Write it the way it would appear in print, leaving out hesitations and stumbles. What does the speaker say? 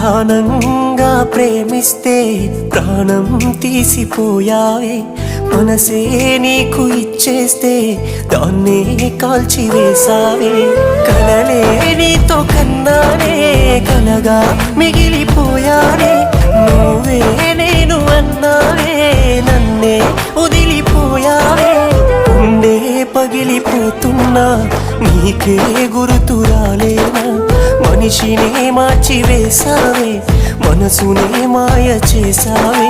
ప్రాణంగా ప్రేమిస్తే ప్రాణం తీసిపోయావే, మనసే నీకు ఇచ్చేస్తే దాన్నే కాల్చివేసావే. కలలే నీతో కన్నానే కలగా మిగిలిపోయానే, నువ్వే నేను అన్నావే నన్నే వదిలిపోయావే. ఉండే పగిలిపోతున్నా నీకే గుర్తు రాలేనా, మనిషినే మార్చివేసావే మనసునే మాయ చేసావే.